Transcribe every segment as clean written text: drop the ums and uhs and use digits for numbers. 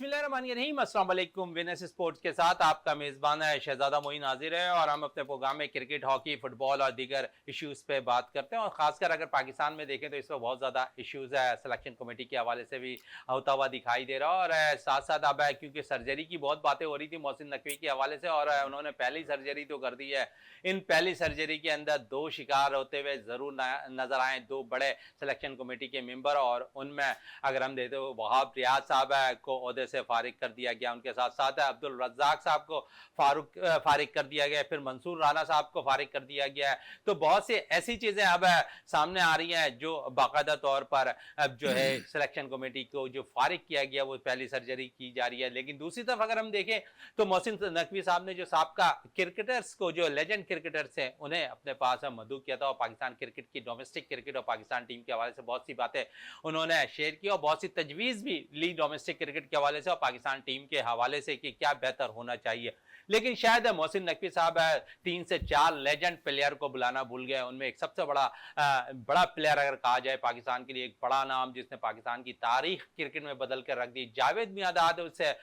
बिस्मिल्लाहिर्रहमानिर्रहीम, अस्सलाम वालेकुम। विनस स्पोर्ट्स के साथ आपका मेज़बान है शहजादा मोइन हाजिर है और हम अपने प्रोग्राम में क्रिकेट, हॉकी, फुटबॉल और दीगर इश्यूज़ पे बात करते हैं। और ख़ासकर अगर पाकिस्तान में देखें तो इस पर बहुत ज़्यादा इश्यूज़ है, सिलेक्शन कमेटी के हवाले से भी होता हुआ दिखाई दे रहा है। और साथ साथ अब क्योंकि सर्जरी की बहुत बातें हो रही थी मोहसिन नकवी के हवाले से, और उन्होंने पहली सर्जरी तो कर दी है। इन पहली सर्जरी के अंदर दो शिकार होते हुए ज़रूर नज़र आए, दो बड़े सिलेक्शन कमेटी के मेंबर। और उनमें अगर हम देते हो वहाब रियाज साहब को ओहदे से फारिग कर दिया गया, उनके साथ साथ अब्दुल रज्जाक साहब को फारिग कर दिया गया, फिर मंसूर राना साहब को फारिग कर दिया गया है। तो बहुत सी ऐसी चीजें अब सामने आ रही हैं जो बाकायदा तौर पर अब जो है सिलेक्शन कमेटी को जो फारिग किया गया वो पहली सर्जरी की जा रही है। लेकिन दूसरी तरफ अगर हम देखें तो मोहसिन नकवी साहब ने जो साबका क्रिकेटर्स को, जो लेजेंड क्रिकेटर्स हैं, उन्हें अपने पास मदऊ किया था और पाकिस्तान क्रिकेट की, डोमेस्टिक क्रिकेट और पाकिस्तान टीम के हवाले से बहुत सी बातें उन्होंने शेयर की और बहुत सी तजवीज़ भी ली डोमेस्टिक क्रिकेट के हवाले से और पाकिस्तान टीम के हवाले से कि क्या बेहतर होना चाहिए। लेकिन शायद मोहसिन नकवी साहब 3 से 4 लेजेंड प्लेयर को बुलाना भूल गए। उनमें एक सबसे बड़ा प्लेयर अगर कहा जाए पाकिस्तान के लिए, एक बड़ा नाम जिसने पाकिस्तान की तारीख क्रिकेट में बदल कर रख दी, जावेद मियांदाद उससे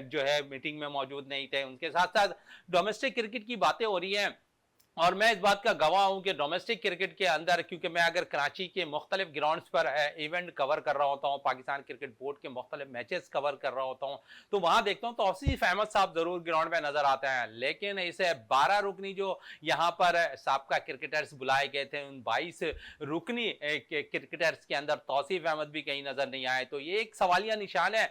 जो है मीटिंग में मौजूद नहीं थे। उनके साथ साथ डोमेस्टिक क्रिकेट की बातें हो रही हैं और मैं इस बात का गवाह हूं कि डोमेस्टिक क्रिकेट के अंदर, क्योंकि मैं अगर कराची के मुख्तलिफ ग्राउंड्स पर इवेंट कवर कर रहा होता हूं, पाकिस्तान क्रिकेट बोर्ड के मुख्तलिफ मैचेस कवर कर रहा होता हूं, तो वहां देखता हूं तो तौसीफ अहमद साहब जरूर ग्राउंड में नजर आते हैं। लेकिन इसे 12 रुकनी जो यहाँ पर साबका क्रिकेटर्स बुलाए गए थे, उन 22 रुकनी क्रिकेटर्स के अंदर तौसीफ अहमद भी कहीं नजर नहीं आए। तो ये एक सवालिया निशान है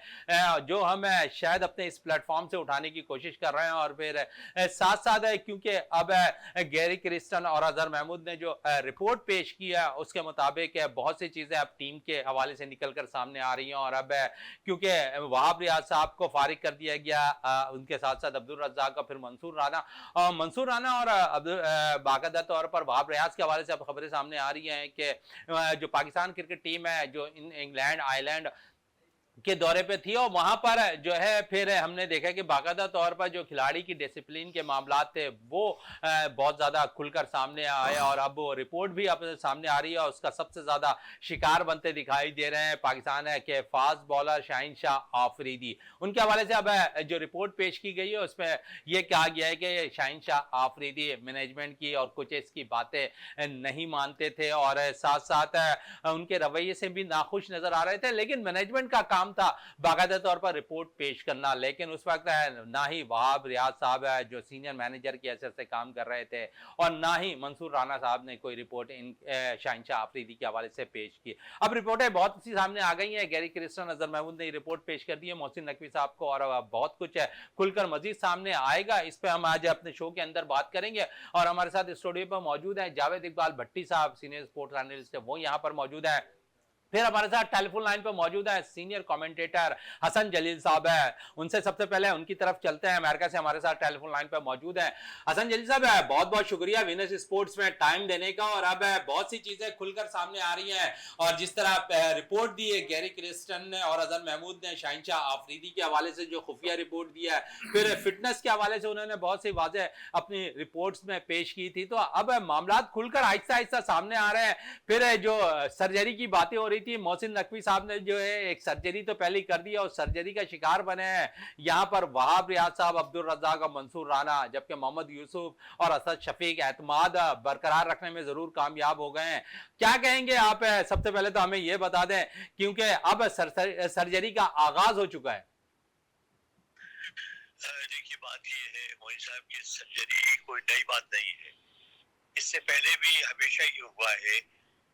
जो हम शायद अपने इस प्लेटफॉर्म से उठाने की कोशिश कर रहे हैं। और फिर साथ साथ क्योंकि अब गैरी क्रिस्टन और अजहर महमूद ने जो रिपोर्ट पेश किया उसके मुताबिक बहुत सी चीजें अब टीम के हवाले से निकलकर सामने आ रही हैं। और अब क्योंकि वहाब रियाज साहब को फारिग कर दिया गया, उनके साथ साथ अब्दुल रज्जाक का, फिर मंसूर राना और बाकायदा तौर पर वहाब रियाज के हवाले से अब खबरें सामने आ रही हैं कि जो पाकिस्तान क्रिकेट टीम है जो इंग्लैंड, आयरलैंड के दौरे पे थी और वहां पर जो है फिर हमने देखा कि बाकायदा तौर पर जो खिलाड़ी की डिसिप्लिन के मामला थे वो बहुत ज्यादा खुलकर सामने आए और अब वो रिपोर्ट भी अब सामने आ रही है और उसका सबसे ज्यादा शिकार बनते दिखाई दे रहे हैं पाकिस्तान के फास्ट बॉलर शाहीन शाह आफरीदी। उनके हवाले से अब जो रिपोर्ट पेश की गई है उसमें यह कहा गया है कि शाहीन शाह आफरीदी मैनेजमेंट की और कोचेस की बातें नहीं मानते थे और साथ साथ उनके रवैये से भी नाखुश नजर आ रहे थे। लेकिन मैनेजमेंट का काम था बाकायदा तौर पर रिपोर्ट पेश करना। लेकिन उस वक्त ना ही वहाब रियाज साहब जो सीनियर मैनेजर की हैसियत से काम कर रहे थे और ना ही मंसूर राना साहब ने कोई रिपोर्ट इन शाहीन शाह आफरीदी के हवाले से पेश की। अब रिपोर्टें बहुत सी सामने आ गई हैं। गैरी क्रिस्टन, अजहर महमूद ने रिपोर्ट पेश कर दी है मोहसिन नकवी साहब को और बहुत कुछ खुलकर मजीद सामने आएगा। इस पर हम आज अपने शो के अंदर बात करेंगे और हमारे साथ स्टूडियो पर मौजूद है जावेद इकबाल भट्टी साहब, सीनियर स्पोर्ट्स एनालिस्ट है, वो यहाँ पर मौजूद है। फिर हमारे साथ टेलीफोन लाइन पर मौजूद है सीनियर कमेंटेटर हसन जलील साहब है। उनसे सबसे पहले उनकी तरफ चलते हैं। अमेरिका से हमारे साथ टेलीफोन लाइन पर मौजूद है हसन जलील साहब। बहुत बहुत शुक्रिया विनस स्पोर्ट्स में टाइम देने का। और अब बहुत सी चीजें खुलकर सामने आ रही हैं और जिस तरह रिपोर्ट दी है गैरी क्रिस्टन ने और अजहर महमूद ने शाहीन शाह आफरीदी के हवाले से जो खुफिया रिपोर्ट दिया है, फिर फिटनेस के हवाले से उन्होंने बहुत सी वाज़ेह अपनी रिपोर्ट्स में पेश की थी। तो अब मामला खुलकर आहिस्ता आहिस्ता सामने आ रहे हैं। फिर जो सर्जरी की बातें हो रही थी, मोहसिन नकवी साहब ने जो है एक सर्जरी तो पहले कर दी और सर्जरी का शिकार बने हैं यहां पर वहाब रियाज साहब, अब्दुल रज्जाक और मंसूर राना, जबकि मोहम्मद यूसुफ और असद शफीक एतमाद बरकरार रखने में जरूर कामयाब हो गए हैं। क्या कहेंगे आप? सबसे पहले तो हमें यह बता दें क्योंकि अब सर्जरी का आगाज हो चुका है। देखिए, बात यह है मोइन साहब की सर्जरी कोई नई बात नहीं है। इससे पहले भी हमेशा ये हुआ है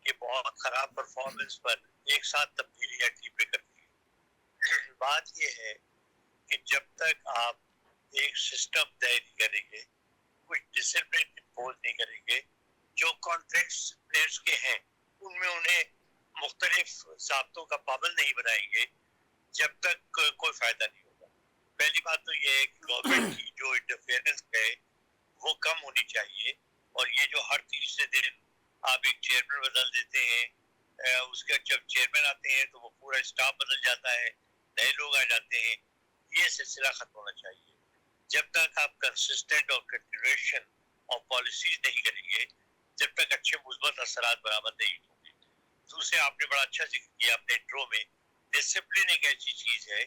कि बहुत खराब परफॉर्मेंस पर एक साथ तब्दीलियां टीम में करती है। बात यह है कि जब तक आप एक सिस्टम तय नहीं करेंगे, कुछ डिसिप्लिन इम्पोज नहीं करेंगे, जो कॉन्ट्रैक्ट्स प्लेयर्स के हैं उनमें उन्हें मुख्तलिफ ज़ाब्तों का पाबंद नहीं बनाएंगे, जब तक कोई फायदा नहीं होगा। पहली बात तो यह है कि गवर्नमेंट की जो इंटरफेरेंस है वो कम होनी चाहिए और ये जो हर तीसरे दिन आप एक चेयरमैन बदल देते हैं, उसके जब चेयरमैन आते हैं तो वो पूरा स्टाफ बदल जाता है, नए लोग आ जाते हैं, ये सिलसिला खत्म होना चाहिए। जब तक आप कंसिस्टेंट और कंटिन्यूएशन और पॉलिसीज नहीं करेंगे, जब तक अच्छे मुस्बत असरात बराबर नहीं होंगे। दूसरे, आपने बड़ा अच्छा जिक्र किया अपने इंट्रो में, डिसिप्लिन एक ऐसी चीज है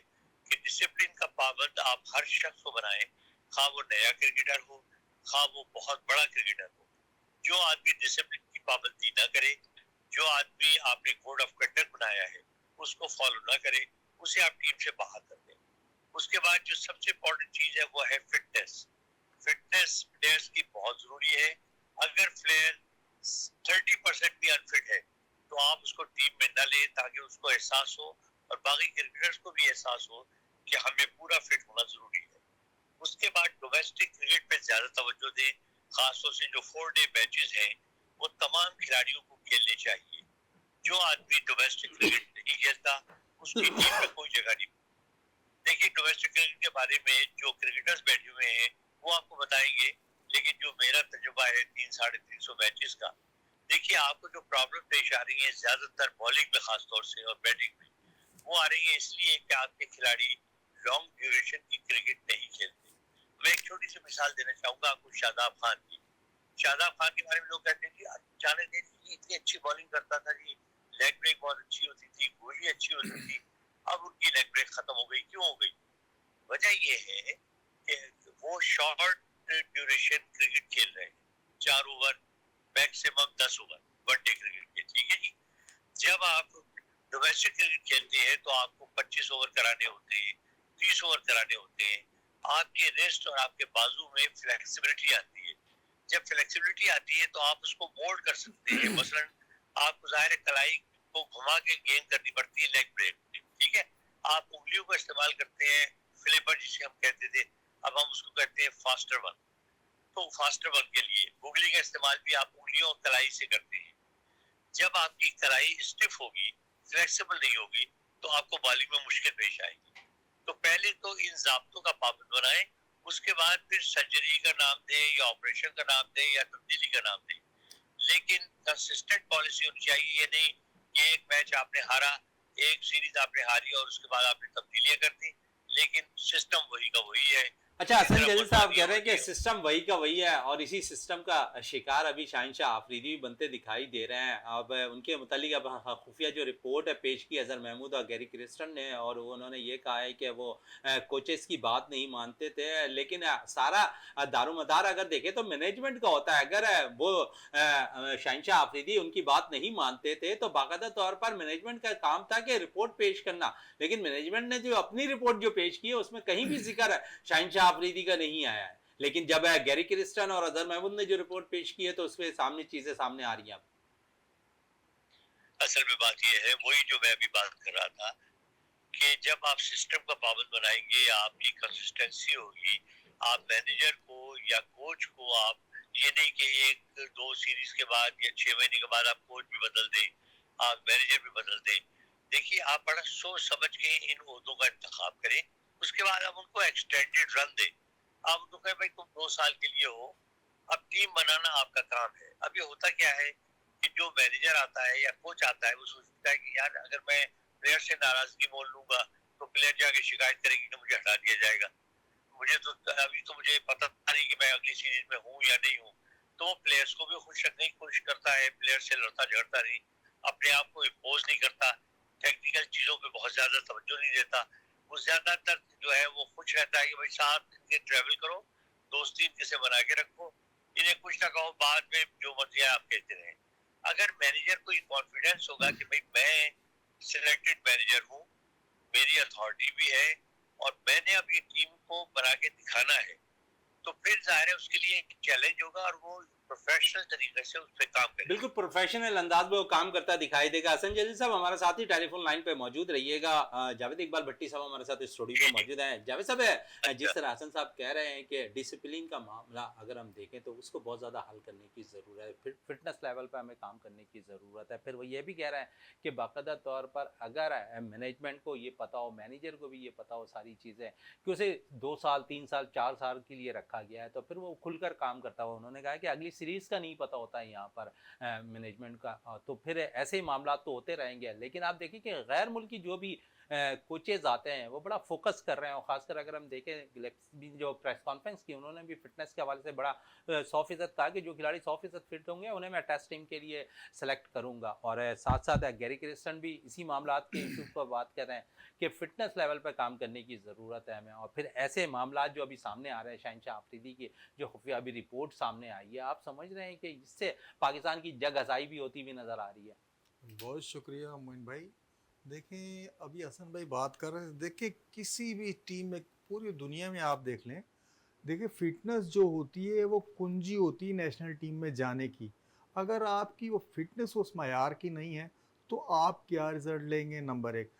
कि डिसिप्लिन का पाबंद आप हर शख्स को बनाएं, खा वो नया क्रिकेटर हो, खा वो बहुत बड़ा क्रिकेटर हो। जो आदमी डिसिप्लिन की पाबंदी ना करे, जो आदमी आपने कोड ऑफ कंडक्ट बनाया है उसको फॉलो ना करे, उसे आप टीम से बाहर कर दें। उसके बाद जो सबसे इम्पोर्टेंट चीज है वो है फिटनेस। फिटनेस प्लेयर्स की बहुत जरूरी है। अगर प्लेयर 30% भी अनफिट है तो आप उसको टीम में न लें, ताकि उसको एहसास हो और बाकी क्रिकेटर्स को भी एहसास हो कि हमें पूरा फिट होना जरूरी है। उसके बाद डोमेस्टिक क्रिकेट पे ज्यादा तवज्जो दें, खासतौर से जो 4 डे मैचेस हैं वो तमाम खिलाड़ियों को खेलने चाहिए। जो आदमी डोमेस्टिक क्रिकेट नहीं खेलता उसकी टीम में कोई जगह नहीं। देखिए, डोमेस्टिक क्रिकेट के बारे में जो क्रिकेटर्स बैठे हुए हैं वो आपको बताएंगे, लेकिन जो मेरा तजुर्बा है 300-350 मैचेस का, देखिए आपको जो प्रॉब्लम पेश आ रही है ज्यादातर बॉलिंग में खासतौर से और बैटिंग में, वो आ रही है इसलिए कि आपके खिलाड़ी लॉन्ग ड्यूरेशन की क्रिकेट नहीं खेलते। मैं एक छोटी सी मिसाल देना चाहूंगा आपको शादाब खान की। शादाब खान के बारे में लोग कहते हैं कि अचानक देखिए इतनी अच्छी बॉलिंग करता था जी, लेग ब्रेक बहुत अच्छी होती थी, गोली अच्छी होती थी, अब उनकी लेग ब्रेक खत्म हो गई। क्यों हो गई? वजह ये है कि वो शॉर्ट ड्यूरेशन क्रिकेट खेल रहे हैं, 4 over, maximum 10 over one day cricket के। ठीक है जी। जब आप डोमेस्टिक क्रिकेट खेलते हैं तो आपको 25 ओवर कराने होते हैं, 30 ओवर कराने होते हैं। आपके रिस्ट और आपके बाजू में फ्लेक्सिबिलिटी आती है। जब फ्लेक्सिबिलिटी आती है तो आप उसको मोल्ड कर सकते हैं। मसलन आपको जाहिर है कलाई को घुमा के गेंद करनी पड़ती है लेग ब्रेक। ठीक है। आप उंगलियों का इस्तेमाल करते हैं, फ्लिपर जिसे हम कहते थे, अब हम उसको कहते हैं फास्टर वन। तो फास्टर वन के लिए उंगली का इस्तेमाल भी आप उंगलियों और कलाई से करते हैं। जब आपकी कलाई स्टिफ होगी, फ्लेक्सिबल नहीं होगी, तो आपको बॉलिंग में मुश्किल पेश आएगी। तो पहले तो इन ज़ाब्तों का पाबंद बनाएं, उसके बाद फिर सर्जरी का नाम दें या ऑपरेशन का नाम दें या तब्दीली का नाम दें, लेकिन कंसिस्टेंट पॉलिसी होनी चाहिए। ये नहीं कि एक मैच आपने हारा, एक सीरीज आपने हारी और उसके बाद आपने तब्दीलियां कर दी, लेकिन सिस्टम वही का वही है। अच्छा, इसी हसन तरह जलील साहब मनमानी कह हो रहे हैं रही कि है। सिस्टम वही का वही है और इसी सिस्टम का शिकार अभी शाहिनशाह आफरीदी भी बनते दिखाई दे रहे हैं। अब उनके मुतालिक अब खुफिया जो रिपोर्ट है पेश की अजहर महमूद और गैरी क्रिस्टन ने, और उन्होंने ये कहा है कि वो कोचेस की बात नहीं मानते थे, लेकिन सारा दारोमदार अगर देखें तो मैनेजमेंट का होता है। अगर वो शाहिनशाह आफरीदी उनकी बात नहीं मानते थे तो बाकायदा तौर पर मैनेजमेंट का काम था कि रिपोर्ट पेश करना, लेकिन मैनेजमेंट ने जो अपनी रिपोर्ट जो पेश की है उसमें कहीं भी जिक्र शाहिनशाह आफरीदी का नहीं आया है। लेकिन जब गैरी क्रिस्टन और अजहर महमूद ने जो रिपोर्ट पेश की है तो उसमें सामने चीजें सामने आ रही हैं। असल में बात यह है, वही जो मैं अभी बात कर रहा था, कि जब आप सिस्टम का पाबंद बनाएंगे, आपकी कंसिस्टेंसी होगी, आप मैनेजर को या कोच को आप ये नहीं कि 1-2 सीरीज के बाद या 6 महीने के बाद आप कोच भी बदल दें, आप मैनेजर भी बदल दें। देखिए, आप बड़ा सोच समझ के इन ओहदों का इंतखाब करें, उसके बाद आप उनको एक्सटेंडेड रन दें। आप उनको कहें भाई तुम 2 साल के लिए हो, अब टीम बनाना आपका काम है। अब ये होता क्या है कि जो मैनेजर आता है या कोच आता है वो सोचता है कि यार अगर मैं प्लेयर से नाराजगी मोल लूंगा तो प्लेयर जाके शिकायत करेगी कि मुझे हटा दिया जाएगा। मुझे तो अभी तो मुझे पता नहीं कि मैं अगली सीरीज में हूँ या नहीं हूँ। तो प्लेयर्स को भी खुश रखने की कोशिश करता है, प्लेयर से लड़ता झगड़ता नहीं, अपने आप को इम्पोज नहीं करता, टेक्निकल चीजों पे बहुत ज्यादा तवज्जो नहीं देता। वो ज्यादातर जो है वो खुश रहता है कि भाई साथ इनके ट्रेवल करो, दोस्ती इनके से बना के रखो, इन्हें कुछ ना कहो, बाद में जो मर्जी है आप कहते रहे। अगर मैनेजर को कॉन्फिडेंस होगा कि भाई मैं सिलेक्टेड मैनेजर हूँ, मेरी अथॉरिटी भी है और मैंने अब ये टीम को बना के दिखाना है, तो फिर जाहिर है उसके लिए एक चैलेंज होगा और वो प्रोफेशनल तरीके से उस पर काम बिल्कुल करेगा। प्रोफेशनल अंदाज में वो काम करता दिखाई देगा। हसन जलील साहब हमारे साथ ही टेलीफोन लाइन पे मौजूद रहिएगा। जावेद इकबाल भट्टी साहब हमारे साथ स्टूडियो पे जी जी। मौजूद हैं। जावेद साहब, अच्छा। जिस तरह हसन साहब कह रहे हैं कि डिसिप्लिन का मामला अगर हम देखें तो उसको बहुत ज़्यादा हल करने की ज़रूरत है, फिटनेस लेवल पर हमें काम करने की ज़रूरत है। फिर वो ये भी कह रहे हैं कि बाकायदा तौर पर अगर मैनेजमेंट को ये पता हो, मैनेजर को भी ये पता हो सारी चीज़ें कि उसे 2 साल 3 साल 4 साल के लिए रखा गया है, तो फिर वो खुलकर काम करता हो। उन्होंने कहा कि अगली सीरीज़ का नहीं पता होता है यहाँ पर मैनेजमेंट का, तो फिर ऐसे ही मामला तो होते रहेंगे। लेकिन आप देखिए कि गैर मुल्की जो भी कोचेज आते हैं वो बड़ा फोकस कर रहे हैं, और खासकर अगर हम देखें गिलेस्पी जो प्रेस कॉन्फ्रेंस की उन्होंने भी फिटनेस के हवाले से बड़ा 100% कहा कि जो खिलाड़ी 100% फिट होंगे उन्हें मैं टेस्ट टीम के लिए सेलेक्ट करूंगा। और साथ साथ गैरी क्रिस्टन भी इसी मामला के इशूज़ पर बात कर रहे हैं कि फ़िटनेस लेवल पर काम करने की ज़रूरत है हमें। और फिर ऐसे मामला जो अभी सामने आ रहे हैं शहनशाह अफरीदी की जो खुफिया अभी रिपोर्ट सामने आई है, आप समझ रहे हैं कि इससे पाकिस्तान की जगहज़ाई भी होती हुई नज़र आ रही है? बहुत शुक्रिया मोइन भाई। देखें, अभी हसन भाई बात कर रहे हैं, देखिए किसी भी टीम में पूरी दुनिया में आप देख लें, देखिए फिटनेस जो होती है वो कुंजी होती है नेशनल टीम में जाने की। अगर आपकी वो फिटनेस उस मायार की नहीं है तो आप क्या रिजल्ट लेंगे, नंबर एक।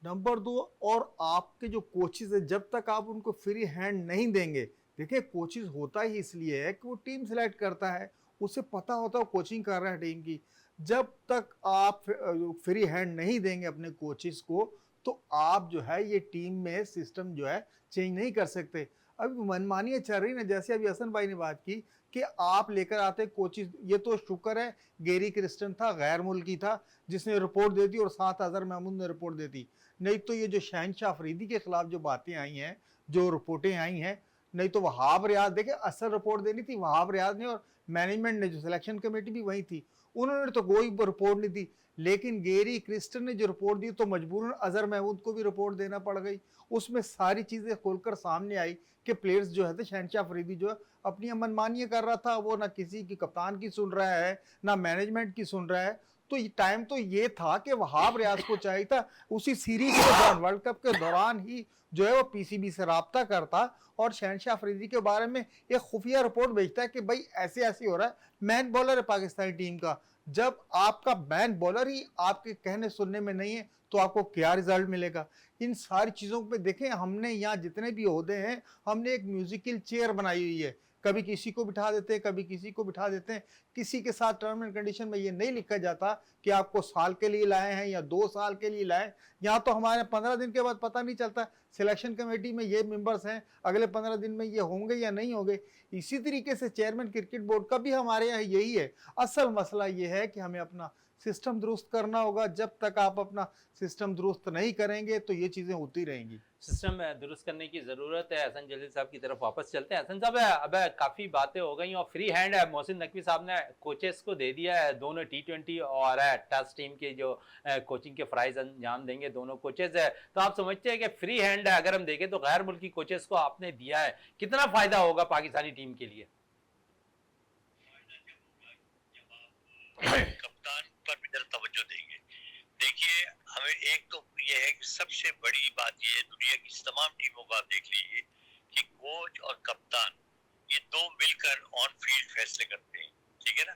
नंबर दो, और आपके जो कोचेज है जब तक आप उनको फ्री हैंड नहीं देंगे, देखिए कोचेज होता ही इसलिए है कि वो टीम सेलेक्ट करता है, उसे पता होता है कोचिंग कर रहा है टीम की। जब तक आप फ्री हैंड नहीं देंगे अपने कोचेस को, तो आप जो है ये टीम में सिस्टम जो है चेंज नहीं कर सकते। अभी मनमानी चल रही ना, जैसे अभी हसन भाई ने बात की कि आप लेकर आते कोचेस, ये तो शुक्र है गेरी क्रिस्टन था, गैर मुल्की था, जिसने रिपोर्ट दे दी और साथ अजहर महमूद ने रिपोर्ट दे दी। नहीं तो ये जो शहनशाह अफरीदी के खिलाफ जो बातें आई हैं, जो रिपोर्टें आई हैं, नहीं तो वहाब रियाज, देखिए असल रिपोर्ट देनी थी वहाब रियाज ने, और मैनेजमेंट ने, जो सिलेक्शन कमेटी भी वही थी, उन्होंने तो कोई रिपोर्ट नहीं दी। लेकिन गेरी क्रिस्टन ने जो रिपोर्ट दी तो मजबूरन अजहर महमूद को भी रिपोर्ट देना पड़ गई। उसमें सारी चीज़ें खुलकर सामने आई कि प्लेयर्स जो है शहनशाह अफरीदी जो है अपनी मनमानियाँ कर रहा था, वो ना किसी की कप्तान की सुन रहा है ना मैनेजमेंट की सुन रहा है। तो टाइम तो ये था कि वहाब रियाज को चाहिए था उसी सीरीज के दौरान, वर्ल्ड कप के दौरान ही जो है वो पीसीबी से रब्ता करता और शहनशाह अफरीदी के बारे में एक खुफिया रिपोर्ट भेजता है कि भाई ऐसे ऐसे हो रहा है। मैन बॉलर है पाकिस्तानी टीम का, जब आपका बैन बॉलर ही आपके कहने सुनने में नहीं है तो आपको क्या रिजल्ट मिलेगा। इन सारी चीज़ों पे देखें, हमने यहाँ जितने भी ओहदे हैं हमने एक म्यूजिकल चेयर बनाई हुई है, कभी किसी को बिठा देते हैं कभी किसी को बिठा देते हैं। किसी के साथ टर्म एंड कंडीशन में ये नहीं लिखा जाता कि आपको साल के लिए लाए हैं या 2 साल के लिए लाए। यहाँ तो हमारे 15 दिन के बाद पता नहीं चलता सिलेक्शन कमेटी में ये मेंबर्स हैं, अगले 15 दिन में ये होंगे या नहीं होंगे। इसी तरीके से चेयरमैन क्रिकेट बोर्ड का भी हमारे यहाँ यही है। असल मसला ये है कि हमें अपना सिस्टम दुरुस्त करना होगा। जब तक आप अपना सिस्टम दुरुस्त नहीं करेंगे तो ये चीज़ें होती रहेंगी। सिस्टम दुरुस्त करने की ज़रूरत है। हसन जलील साहब की तरफ वापस चलते हैं। हसन साहब, अब काफ़ी बातें हो गई और फ्री हैंड मोहसिन नकवी साहब ने कोचेस को दे दिया है, दोनों टी20 और टेस्ट टीम की जो कोचिंग के फ़राइज़ अंजाम देंगे दोनों कोचेस है। तो आप समझते हैं कि फ्री हैंड अगर हम देखें तो गैर मुल्की कोचेस को आपने दिया है, कितना फ़ायदा होगा पाकिस्तानी टीम के लिए? कप्तान पर भी जरा तवज्जो देंगे। देखिए, हमें एक तो ये है कि सबसे बड़ी बात ये है, दुनिया की तमाम टीमों को आप देख लीजिए कि कोच और कप्तान ये दो मिलकर ऑन फील्ड फैसले करते हैं, ठीक है ना।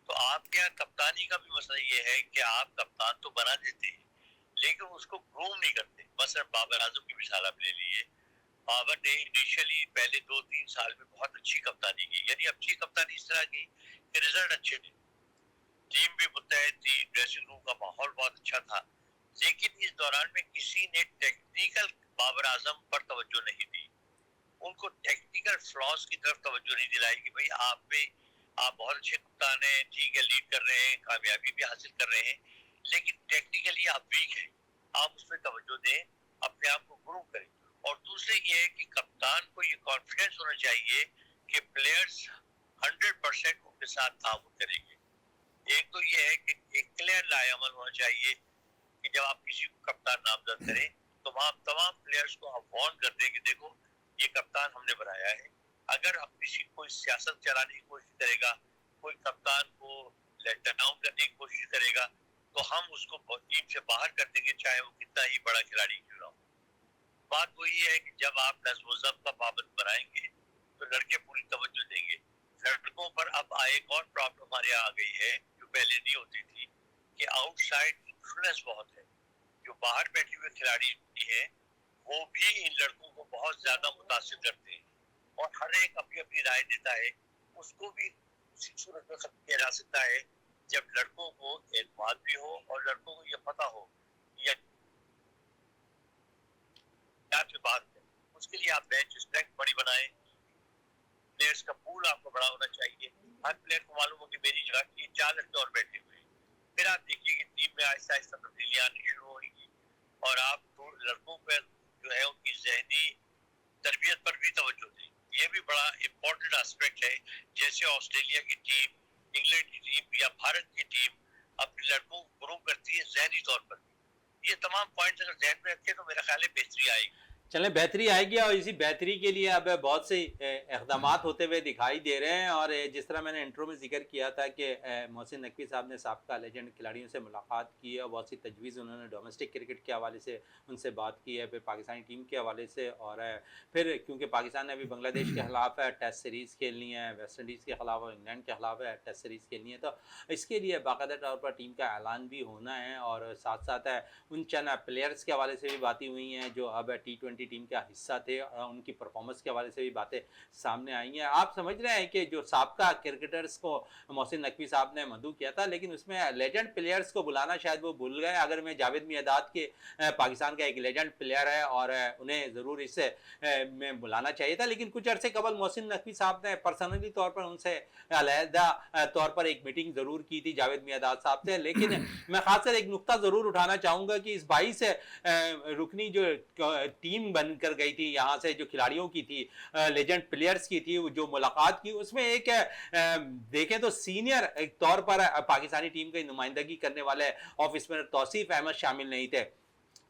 तो आपके यहाँ कप्तानी का भी मसला ये है कि आप कप्तान तो बना देते हैं लेकिन उसको ग्रूम नहीं करते। मसलन बाबर आजम की मिसाल आप ले लीजिए, बाबर ने इनिशियली पहले 2-3 साल में बहुत अच्छी कप्तानी की, यानी अच्छी कप्तानी इस तरह की कि रिजल्ट अच्छे थे, टीम भी मुतहद थी, ड्रेसिंग रूम का माहौल बहुत अच्छा था। लेकिन इस दौरान में किसी ने टेक्निकल बाबर आजम पर तवज्जो नहीं दी, उनको टेक्निकल फ्लॉज की तरफ तवज्जो नहीं दिलाई कि भाई आप बहुत अच्छे कप्तान हैं, ठीक है, लीड कर रहे हैं, कामयाबी भी हासिल कर रहे हैं, लेकिन टेक्निकली आप वीक हैं, आप उस पर तवज्जो दें, अपने आप को ग्रूम करें। और दूसरे ये है कि कप्तान को ये कॉन्फिडेंस होना चाहिए कि प्लेयर्स 100% उनके साथ ताउन करेंगे। एक तो ये है कि एक क्लियर लाएअमल होना चाहिए कि जब आप किसी को कप्तान नामजद करें तो वहां तमाम प्लेयर्स को आप वार्न कर दें कि देखो ये कप्तान हमने बनाया है, अगर आप किसी कोई सियासत चलाने की कोशिश करेगा, कोई कप्तान को लेट डाउन करने की कोशिश करेगा, तो हम उसको टीम से बाहर कर देंगे, चाहे वो कितना ही बड़ा खिलाड़ी क्यों ना हो। बात वही है कि जब आप नज़्म ज़ब्त का पाबंद बनाएंगे तो लड़के पूरी तवज्जो देंगे। लड़कों पर अब एक और प्रॉब्लम हमारे यहाँ आ गई है जो पहले नहीं होती थी कि आउटसाइड इन्फ्लुएंस बहुत है। जो बाहर बैठे हुए खिलाड़ी हैं वो भी इन लड़कों को बहुत ज्यादा मुतासिर करते हैं और हर एक अपनी अपनी राय देता है। उसको भी उसी सूरत में खत्म किया जा सकता है जब लड़कों को एतमाद भी हो और लड़कों को ये पता हो या क्या बात है। उसके लिए आप बेंच स्ट्रेंथ बड़ी बनाएं, प्लेयर्स का पूल आपको बड़ा होना चाहिए। हर प्लेयर को मालूम हो कि मेरी जगह ये 4 लड़के और बैठे हुए हैं। फिर आप देखिए कि टीम में आहिस्ता आहिस्ता तब्दीलियां आनी शुरू होंगी। और आप लड़कों पर जो है उनकी जहनी तरबियत पर भी तवज्जो दें। ये भी बड़ा इम्पोर्टेंट एस्पेक्ट है। जैसे ऑस्ट्रेलिया की टीम, इंग्लैंड की टीम या भारत की टीम अपने लड़कों को ग्रो करती है जहनी तौर पर। ये तमाम पॉइंट्स अगर ध्यान में रखें तो मेरा ख्याल है बेहतरी आएगी। चलें, बेहतरी आएगी और इसी बेहतरी के लिए अब बहुत से इक़दामात होते हुए दिखाई दे रहे हैं। और जिस तरह मैंने इंट्रो में ज़िक्र किया था कि मोहसिन नकवी साहब ने साबका लेजेंड खिलाड़ियों से मुलाकात की है, बहुत सी तजवीज़ उन्होंने डोमेस्टिक क्रिकेट के हवाले से उनसे बात की है, फिर पाकिस्तानी टीम के हवाले से। और फिर क्योंकि पाकिस्तान ने अभी बांग्लादेश के खिलाफ टेस्ट सीरीज़ खेलनी है, वेस्ट इंडीज़ के खिलाफ और इंग्लैंड के खिलाफ टेस्ट सीरीज़ खेलनी है, तो इसके लिए बाकायदा तौर पर टीम का ऐलान भी होना है। और साथ साथ उन चंद प्लेयर्स के हवाले से भी बातें हुई हैं जो अब T20 टीम का हिस्सा थे, उनकी परफॉर्मेंस के हवाले से भी बातें सामने आई हैं। आप समझ रहे हैं कि जो साबका क्रिकेटर्स को मोहसिन नकवी साहब ने मदऊ किया था, लेकिन उसमें लेजेंड प्लेयर्स को बुलाना शायद वो भूल गए। अगर मैं जावेद मियांदाद के पाकिस्तान का एक लेजेंड प्लेयर है और उन्हें ज़रूर इससे में बुलाना चाहिए था, लेकिन कुछ अरसे कबल मोहसिन नकवी साहब ने पर्सनली तौर पर उनसे अलहदा तौर पर एक मीटिंग ज़रूर की थी जावेद मियांदाद साहब से। लेकिन मैं खासकर एक नुक्ता ज़रूर उठाना चाहूँगा कि इस 22 रुकनी जो टीम बनकर गई थी, यहाँ से जो खिलाड़ियों की थी, लेजेंड प्लेयर्स की थी, जो मुलाकात की, उसमें एक देखें तो सीनियर तौर पर पाकिस्तानी टीम की नुमाइंदगी करने वाले ऑफ स्पिनर तौसीफ अहमद शामिल नहीं थे।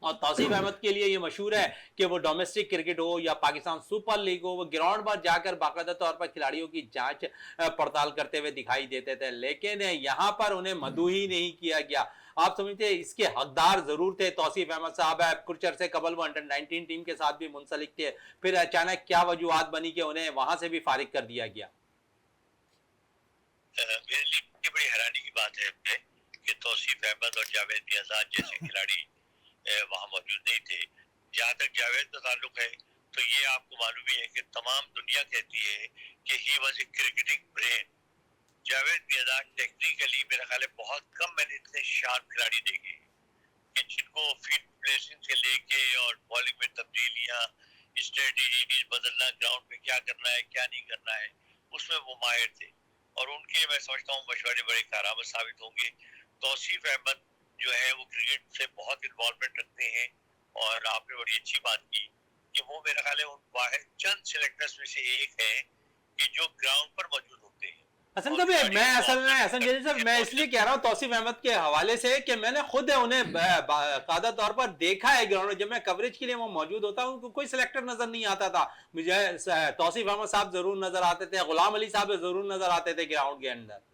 और तौसीफ अहमद के लिए ये मशहूर है कि वो डोमेस्टिक क्रिकेट हो या पाकिस्तान सुपर लीग हो, वो ग्राउंड पर जाकर बाकायदा तौर पर खिलाड़ियों की जांच पड़ताल करते हुए दिखाई देते थे, लेकिन यहाँ पर उन्हें मदऊ ही नहीं किया गया। आप समझते हैं इसके हकदार जरूर थे तौसीफ अहमद साहब है, कुछ अरसे कबल वो अंडर 19 टीम के साथ भी मुंसलिक थे, फिर अचानक क्या वजूहत बनी कि उन्हें वहां से भी फारिग कर दिया गया। मेरे लिए बड़ी हैरानी की बात है कि तौसीफ अहमद और जावेद मियांदाद जैसे खिलाड़ी वहां मौजूद नहीं थे। जहाँ तक जावेद का ताल्लुक है तो ये आपको मालूम ही है कि तमाम दुनिया कहती है कि he was a cricketing brain. Javed Miandad technically मेरा ख्याल है बहुत कम मैंने इतने शार्प खिलाड़ी देखे कि जिनको फील्ड प्लेसिंग से लेके और बॉलिंग में तब्दीलियां, स्ट्रेटजीज बदलना, ग्राउंड पे क्या करना है क्या नहीं करना है, उसमें वो माहिर थे। और उनके मैं समझता हूँ मशवरे बड़े कारआमद साबित होंगे। तौसीफ अहमद जो है वो क्रिकेट से बहुत इन्वॉल्वमेंट रखते हैं और आपने बड़ी अच्छी बात की कि वो मेरा ख्याल है उन वाहिद चंद सिलेक्टर्स में से एक है कि जो ग्राउंड पर मौजूद होते हैं। हसन कभी मैं असल में हसन जलील साहब मैं इसलिए कह रहा हूँ तौसीफ अहमद के हवाले से कि मैंने खुद उन्हें बाकायदा तौर पर देखा है ग्राउंड में। जब मैं कवरेज के लिए वो मौजूद होता हूँ कोई सिलेक्टर नजर नहीं आता था मुझे। तौसीफ अहमद साहब जरूर नजर आते थे, गुलाम अली साहब जरूर नजर आते थे ग्राउंड के अंदर।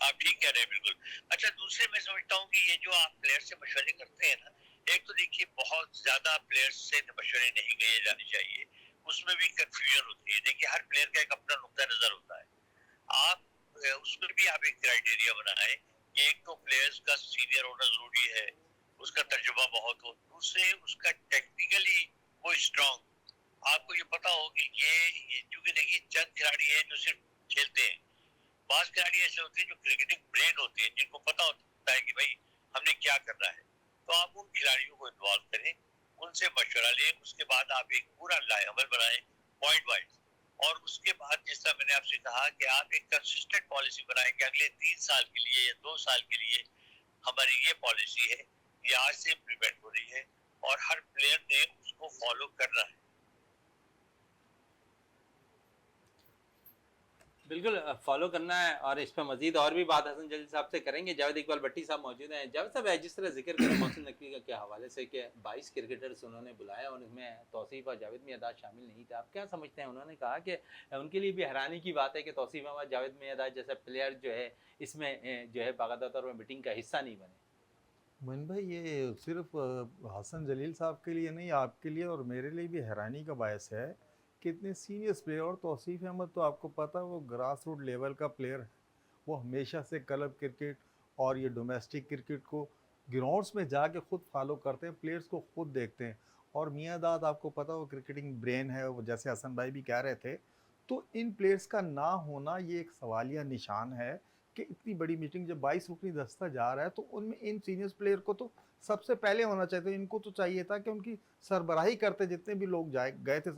आप ठीक कह रहे हैं बिल्कुल। अच्छा, दूसरे मैं समझता हूँ कि ये जो आप प्लेयर से मशवरे करते हैं ना, एक तो देखिए बहुत ज्यादा प्लेयर्स से मशवरे नहीं किए जाने चाहिए, उसमें भी कंफ्यूजन होती है। देखिए हर प्लेयर का एक अपना नुक्ता नजर होता है। आप उसमें भी आप एक क्राइटेरिया बनाए कि एक तो प्लेयर्स का सीनियर होना जरूरी है, उसका तजुर्बा बहुत हो, दूसरे उसका टेक्निकली वो स्ट्रांग। आपको ये पता हो कि ये क्योंकि देखिए चंद खिलाड़ी हैं जो सिर्फ खेलते हैं, बास खिलाड़ी ऐसे होते हैं जो क्रिकेटिंग ब्रेन होते हैं, जिनको पता होता है कि भाई हमने क्या करना है। तो आप उन खिलाड़ियों को इन्वॉल्व करें, उनसे मशवरा लें, उसके बाद आप एक पूरा लाएअमल बनाएं पॉइंट वाइज। और उसके बाद जिस तरह मैंने आपसे कहा कि आप एक कंसिस्टेंट पॉलिसी बनाएं कि अगले 3 साल के लिए या 2 साल के लिए हमारी ये पॉलिसी है, ये आज से इम्प्लीमेंट हो रही है और हर प्लेयर ने उसको फॉलो करना है। बिल्कुल फॉलो करना है। और इस पर मजीद और भी बात हसन जलील साहब से करेंगे। जावेद इकबाल भट्टी साहब मौजूद हैं। जावेद साहब जिस तरह जिक्र करें मोहसिन नकवी के हवाले से कि 22 क्रिकेटर्स उन्होंने बुलाया और इसमें तौसीफ और जावेद मियांदाद शामिल नहीं थे, आप क्या समझते हैं? उन्होंने कहा कि उनके लिए भी हैरानी की बात है कि तौसीफ अहमद, जावेद मियांदाद जैसे प्लेयर जो है इसमें जो है बाकायदा तौर पर मीटिंग का हिस्सा नहीं बने। मोइन भाई, ये सिर्फ हसन जलील साहब के लिए नहीं, आपके लिए और मेरे लिए भी हैरानी का बायस है कि इतने सीनियर प्लेयर। और तौसीफ अहमद तो आपको पता है वो ग्रास रूट लेवल का प्लेयर है। वो हमेशा से क्लब क्रिकेट और ये डोमेस्टिक क्रिकेट को ग्राउंड्स में जाके खुद फॉलो करते हैं, प्लेयर्स को खुद देखते हैं। और मियांदाद आपको पता वो क्रिकेटिंग ब्रेन है, वो जैसे हसन भाई भी कह रहे थे। तो इन प्लेयर्स का ना होना ये एक सवालिया निशान है कि इतनी बड़ी मीटिंग जब 22 रुकनी दस्ता जा रहा है तो उनमें इन सीनियर प्लेयर को तो सबसे पहले होना चाहिए। इनको तो चाहिए था कि उनकी सरबराही करते जितने भी लोग गए थे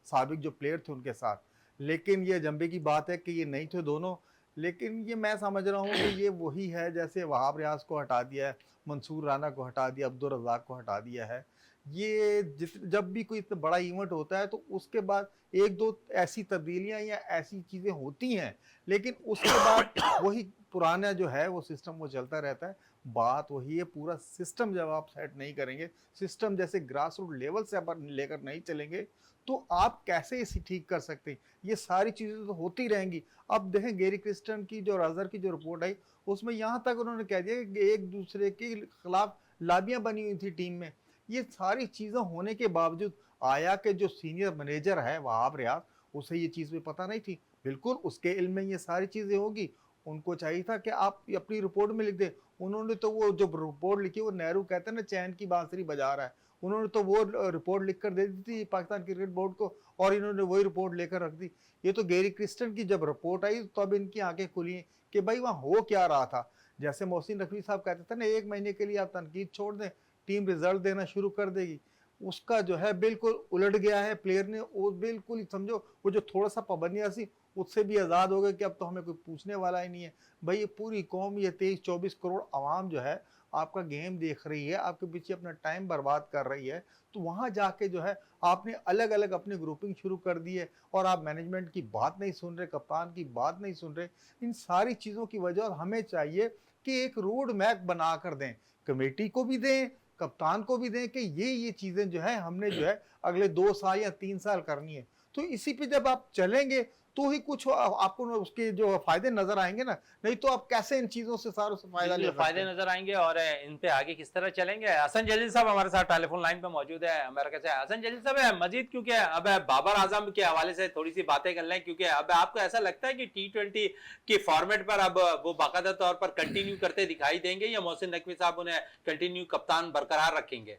साबिक जो प्लेयर थे उनके साथ। लेकिन ये जंबे की बात है कि ये नहीं थे दोनों। लेकिन ये मैं समझ रहा हूँ कि ये वही है जैसे वहाब रियाज को हटा दिया है, मंसूर राना को हटा दिया, अब्दुल रज़ाक को हटा दिया है। ये जब भी कोई इतना बड़ा इवेंट होता है तो उसके बाद एक दो ऐसी तब्दीलियां या ऐसी चीजें होती हैं, लेकिन उसके बाद वही पुराना जो है वो सिस्टम वो चलता रहता है। बात वही है, पूरा सिस्टम जब आप सेट नहीं करेंगे, सिस्टम जैसे ग्रास रूट लेवल से आप लेकर नहीं चलेंगे, तो आप कैसे इसे ठीक कर सकते हैं। ये सारी चीजें तो होती रहेंगी। अब देखें गेरी क्रिस्टन की जो अजहर की जो रिपोर्ट आई, उसमें यहाँ तक उन्होंने कह दिया कि एक दूसरे के खिलाफ लाबियां बनी हुई थी टीम में। ये सारी चीजें होने के बावजूद आया के जो सीनियर मैनेजर है वहाब रियाज, उसे ये चीज भी पता नहीं थी। बिल्कुल उसके इल्म में ये सारी चीजें होगी, उनको चाहिए था कि आप अपनी रिपोर्ट में लिख दे। उन्होंने तो वो जो रिपोर्ट लिखी, वो नेहरू कहते हैं ना चैन की बांसुरी बजा रहा है, उन्होंने तो वो रिपोर्ट लिखकर दे दी थी पाकिस्तान क्रिकेट बोर्ड को, और इन्होंने वही रिपोर्ट लेकर रख दी। ये तो गेरी क्रिस्टन की जब रिपोर्ट आई तब इनकी आंखें खुली कि भाई वहां हो क्या रहा था। जैसे मोहसिन नकवी साहब कहते थे ना, 1 महीने के लिए आप तनकीद छोड़ दें, टीम रिजल्ट देना शुरू कर देगी। उसका जो है बिल्कुल उलट गया है। प्लेयर ने वो बिल्कुल समझो, वो जो थोड़ा सा पाबंदियां सी उससे भी आज़ाद हो गए कि अब तो हमें कोई पूछने वाला ही नहीं है। भाई ये पूरी कौम, ये 23-24 करोड़ आवाम जो है आपका गेम देख रही है, आपके पीछे अपना टाइम बर्बाद कर रही है, तो वहां जाके जो है आपने अलग अलग अपनी ग्रुपिंग शुरू कर दी है और आप मैनेजमेंट की बात नहीं सुन रहे, कप्तान की बात नहीं सुन रहे। इन सारी चीज़ों की वजह, और हमें चाहिए कि एक रोड मैप बना कर दें, कमेटी को भी दें, कप्तान को भी दें कि ये चीजें जो है हमने जो है अगले 2 साल या 3 साल करनी है। तो इसी पे जब आप चलेंगे तो ही कुछ आपको उसके जो फायदे नजर आएंगे ना, नहीं तो आप कैसे इन चीजों से सारों से फायदा ले सकते फायदे हैं। नजर आएंगे और इन पे आगे किस तरह चलेंगे। हसन जलील साहब हमारे साथ टेलीफोन लाइन पे मौजूद है अमेरिका से। हसन जलील साहब, मजीद क्योंकि अब बाबर आजम के हवाले से थोड़ी सी बातें कर लें, क्योंकि अब आपको ऐसा लगता है कि T20 के फॉर्मेट पर अब वो बाकायदा तौर पर कंटिन्यू करते दिखाई देंगे या मोहसिन नकवी साहब उन्हें कंटिन्यू कप्तान बरकरार रखेंगे?